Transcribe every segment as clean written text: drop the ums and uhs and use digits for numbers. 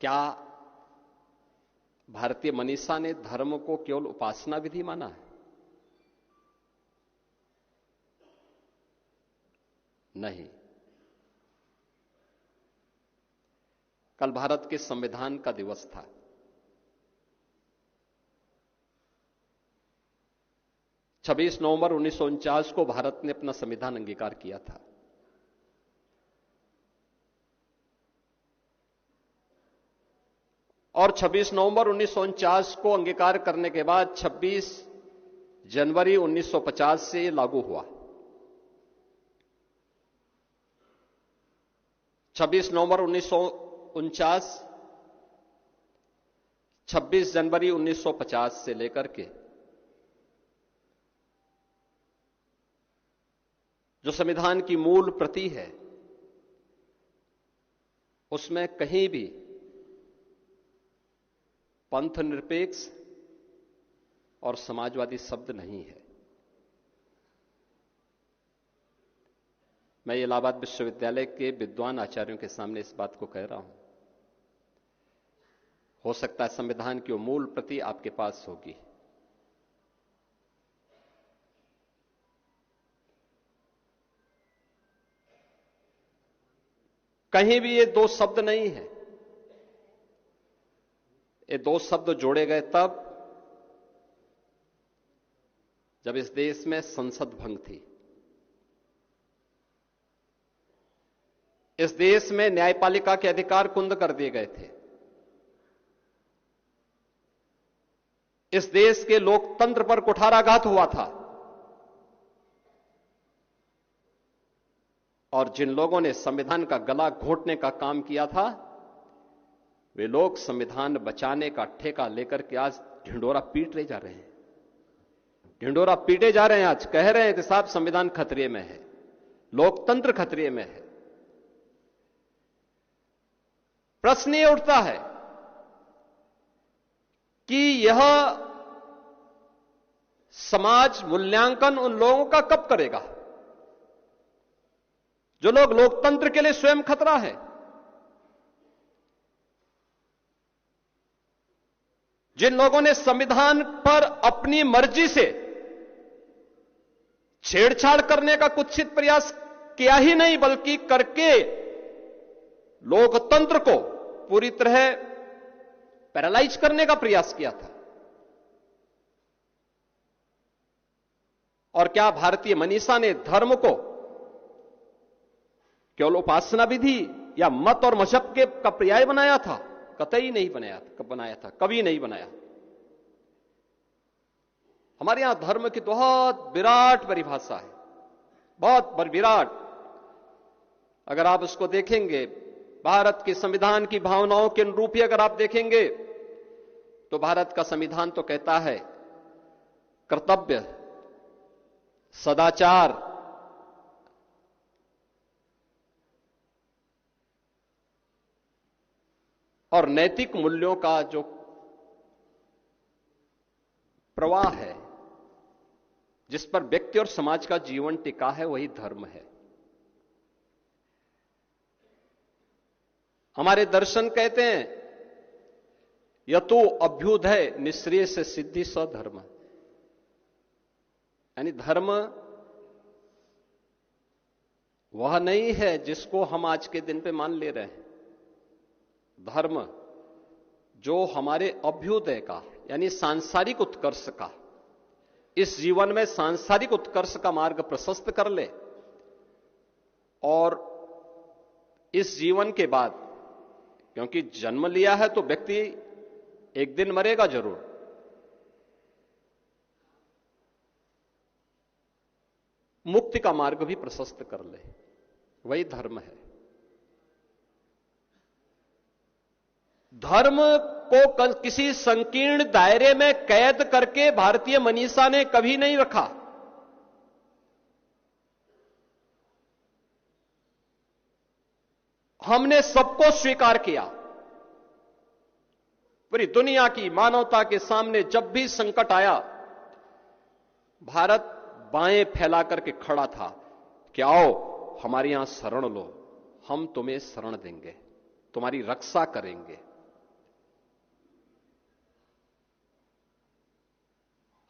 क्या भारतीय मनीषा ने धर्म को केवल उपासना विधि माना है? नहीं। कल भारत के संविधान का दिवस था। छब्बीस नवंबर 1949 को भारत ने अपना संविधान अंगीकार किया था। और 26 नवंबर 1949 को अंगीकार करने के बाद 26 जनवरी 1950 से ये लागू हुआ। 26 नवंबर 1949, 26 जनवरी 1950 से लेकर के जो संविधान की मूल प्रति है, उसमें कहीं भी पंथ निरपेक्ष और समाजवादी शब्द नहीं है। मैं इलाहाबाद विश्वविद्यालय के विद्वान आचार्यों के सामने इस बात को कह रहा हूं। हो सकता है संविधान की वो मूल प्रति आपके पास होगी, कहीं भी ये दो शब्द नहीं है। ये दो शब्द जोड़े गए तब जब इस देश में संसद भंग थी। इस देश में न्यायपालिका के अधिकार कुंद कर दिए गए थे। इस देश के लोकतंत्र पर कुठाराघात हुआ था। और जिन लोगों ने संविधान का गला घोंटने का काम किया था, वे लोग संविधान बचाने का ठेका लेकर के आज ढिंडोरा पीट ले जा रहे हैं। ढिंडोरा पीटे जा रहे हैं। आज कह रहे हैं कि साहब संविधान खतरे में है, लोकतंत्र खतरे में है। प्रश्न ये उठता है कि यह समाज मूल्यांकन उन लोगों का कब करेगा जो लोग लोकतंत्र के लिए स्वयं खतरा है? जिन लोगों ने संविधान पर अपनी मर्जी से छेड़छाड़ करने का कुत्सित प्रयास किया ही नहीं, बल्कि करके लोकतंत्र को पूरी तरह पैरालाइज करने का प्रयास किया था। और क्या भारतीय मनीषा ने धर्म को केवल उपासना विधि या मत और मजहब के का पर्याय बनाया था? कतई नहीं बनाया था, कभी नहीं बनाया। हमारे यहां धर्म की बहुत विराट परिभाषा है, बहुत विराट। अगर आप उसको देखेंगे, भारत के संविधान की भावनाओं के अनुरूप ही अगर आप देखेंगे, तो भारत का संविधान तो कहता है कर्तव्य, सदाचार, और नैतिक मूल्यों का जो प्रवाह है, जिस पर व्यक्ति और समाज का जीवन टिका है, वही धर्म है। हमारे दर्शन कहते हैं यतो अभ्युदय निश्रेय से सिद्धि स्वधर्म, यानी धर्म वह नहीं है जिसको हम आज के दिन पे मान ले रहे हैं। धर्म जो हमारे अभ्युदय का, यानी सांसारिक उत्कर्ष का, इस जीवन में सांसारिक उत्कर्ष का मार्ग प्रशस्त कर ले, और इस जीवन के बाद, क्योंकि जन्म लिया है तो व्यक्ति एक दिन मरेगा जरूर, मुक्ति का मार्ग भी प्रशस्त कर ले, वही धर्म है। धर्म को किसी संकीर्ण दायरे में कैद करके भारतीय मनीषा ने कभी नहीं रखा। हमने सबको स्वीकार किया। पूरी दुनिया की मानवता के सामने जब भी संकट आया, भारत बाएं फैला करके खड़ा था कि आओ हमारे यहां शरण लो, हम तुम्हें शरण देंगे, तुम्हारी रक्षा करेंगे,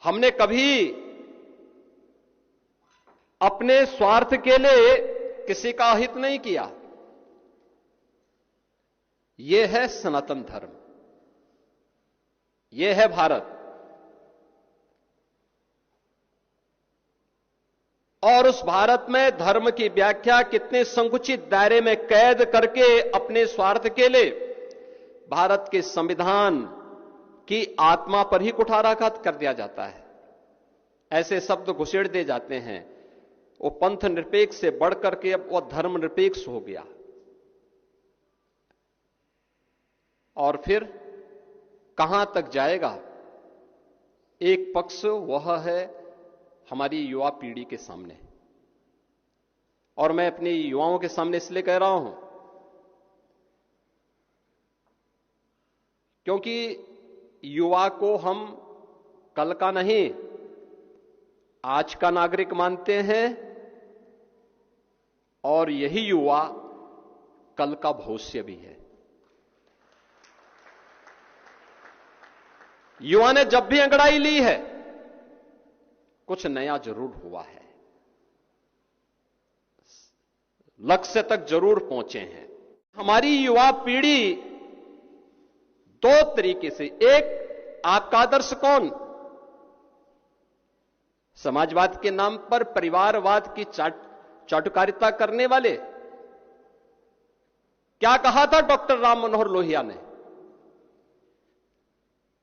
हमने कभी अपने स्वार्थ के लिए किसी का हित नहीं किया। यह है सनातन धर्म, यह है भारत। और उस भारत में धर्म की व्याख्या कितने संकुचित दायरे में कैद करके अपने स्वार्थ के लिए भारत के संविधान की आत्मा पर ही कुठाराघात कर दिया जाता है। ऐसे शब्द घुसेड़ दिए जाते हैं। वो पंथ निरपेक्ष से बढ़कर के अब वो धर्म निरपेक्ष हो गया। और फिर कहां तक जाएगा? एक पक्ष वह है हमारी युवा पीढ़ी के सामने, और मैं अपनी युवाओं के सामने इसलिए कह रहा हूं क्योंकि युवा को हम कल का नहीं आज का नागरिक मानते हैं, और यही युवा कल का भविष्य भी है। युवा ने जब भी अंगड़ाई ली है कुछ नया जरूर हुआ है, लक्ष्य तक जरूर पहुंचे हैं। हमारी युवा पीढ़ी दो तरीके से, एक आपका आदर्श कौन? समाजवाद के नाम पर परिवारवाद की चाटुकारिता करने वाले। क्या कहा था डॉक्टर राम मनोहर लोहिया ने?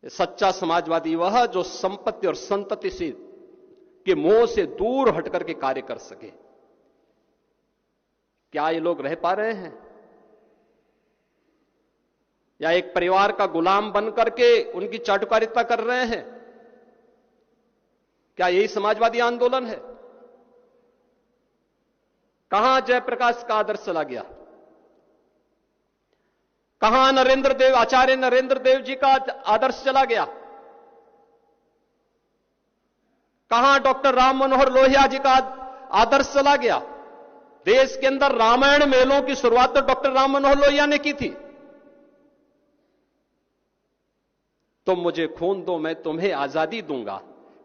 सच्चा समाजवादी वह जो संपत्ति और संतति से के मोह से दूर हटकर के कार्य कर सके। क्या ये लोग रह पा रहे हैं, या एक परिवार का गुलाम बनकर के उनकी चाटुकारिता कर रहे हैं? क्या यही समाजवादी आंदोलन है? कहां जयप्रकाश का आदर्श चला गया? कहां नरेंद्र देव, आचार्य नरेंद्र देव जी का आदर्श चला गया? कहां डॉक्टर राम मनोहर लोहिया जी का आदर्श चला गया? देश के अंदर रामायण मेलों की शुरुआत तो डॉक्टर राम मनोहर लोहिया ने की थी। तुम मुझे खून दो मैं तुम्हें आजादी दूंगा,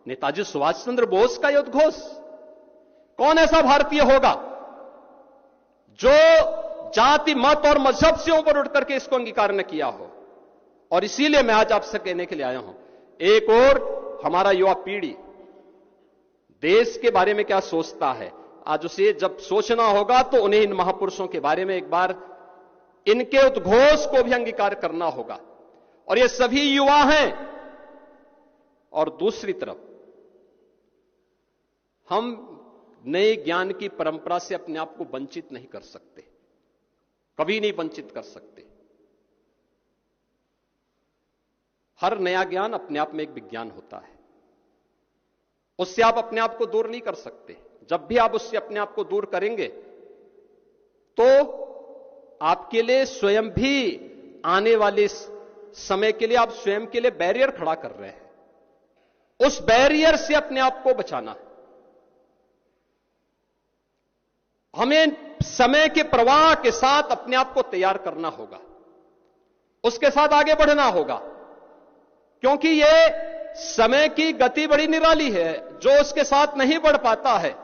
नेताजी सुभाष चंद्र बोस का यह उद्घोष। कौन ऐसा भारतीय होगा जो जाति, मत और मजहब से ऊपर उठ करके इसको अंगीकार न किया हो? और इसीलिए मैं आज आपसे कहने के लिए आया हूं, एक और हमारा युवा पीढ़ी देश के बारे में क्या सोचता है, आज उसे जब सोचना होगा तो उन्हें इन महापुरुषों के बारे में एक बार इनके उद्घोष को भी अंगीकार करना होगा। और ये सभी युवा हैं। और दूसरी तरफ हम नए ज्ञान की परंपरा से अपने आप को वंचित नहीं कर सकते, कभी नहीं वंचित कर सकते। हर नया ज्ञान अपने आप में एक विज्ञान होता है, उससे आप अपने आप को दूर नहीं कर सकते। जब भी आप उससे अपने आप को दूर करेंगे तो आपके लिए स्वयं भी आने वाले समय के लिए आप स्वयं के लिए बैरियर खड़ा कर रहे हैं। उस बैरियर से अपने आप को बचाना है। हमें समय के प्रवाह के साथ अपने आप को तैयार करना होगा, उसके साथ आगे बढ़ना होगा, क्योंकि यह समय की गति बड़ी निराली है। जो उसके साथ नहीं बढ़ पाता है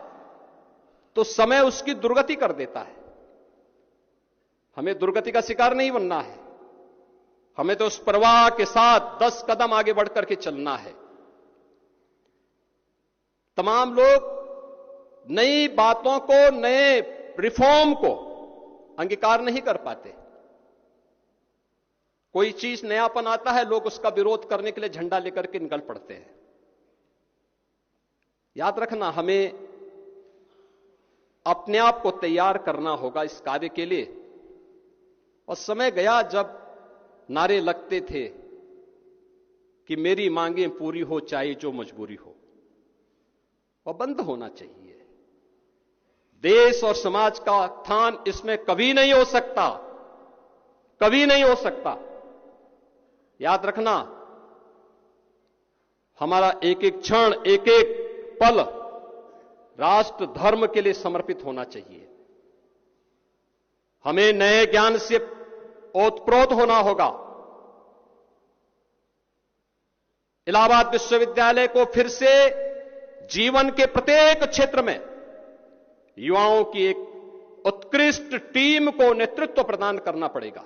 तो समय उसकी दुर्गति कर देता है। हमें दुर्गति का शिकार नहीं बनना है, हमें तो उस प्रवाह के साथ 10 कदम आगे बढ़कर के चलना है। तमाम लोग नई बातों को, नए रिफॉर्म को अंगीकार नहीं कर पाते। कोई चीज नयापन आता है, लोग उसका विरोध करने के लिए झंडा लेकर के निकल पड़ते हैं। याद रखना, हमें अपने आप को तैयार करना होगा इस कार्य के लिए। और समय गया जब नारे लगते थे कि मेरी मांगें पूरी हो चाहे जो मजबूरी हो, वह बंद होना चाहिए। देश और समाज का उत्थान इसमें कभी नहीं हो सकता, कभी नहीं हो सकता। याद रखना, हमारा एक एक क्षण, एक एक पल राष्ट्र धर्म के लिए समर्पित होना चाहिए। हमें नए ज्ञान से ओतप्रोत होना होगा। इलाहाबाद विश्वविद्यालय को फिर से जीवन के प्रत्येक क्षेत्र में युवाओं की एक उत्कृष्ट टीम को नेतृत्व प्रदान करना पड़ेगा।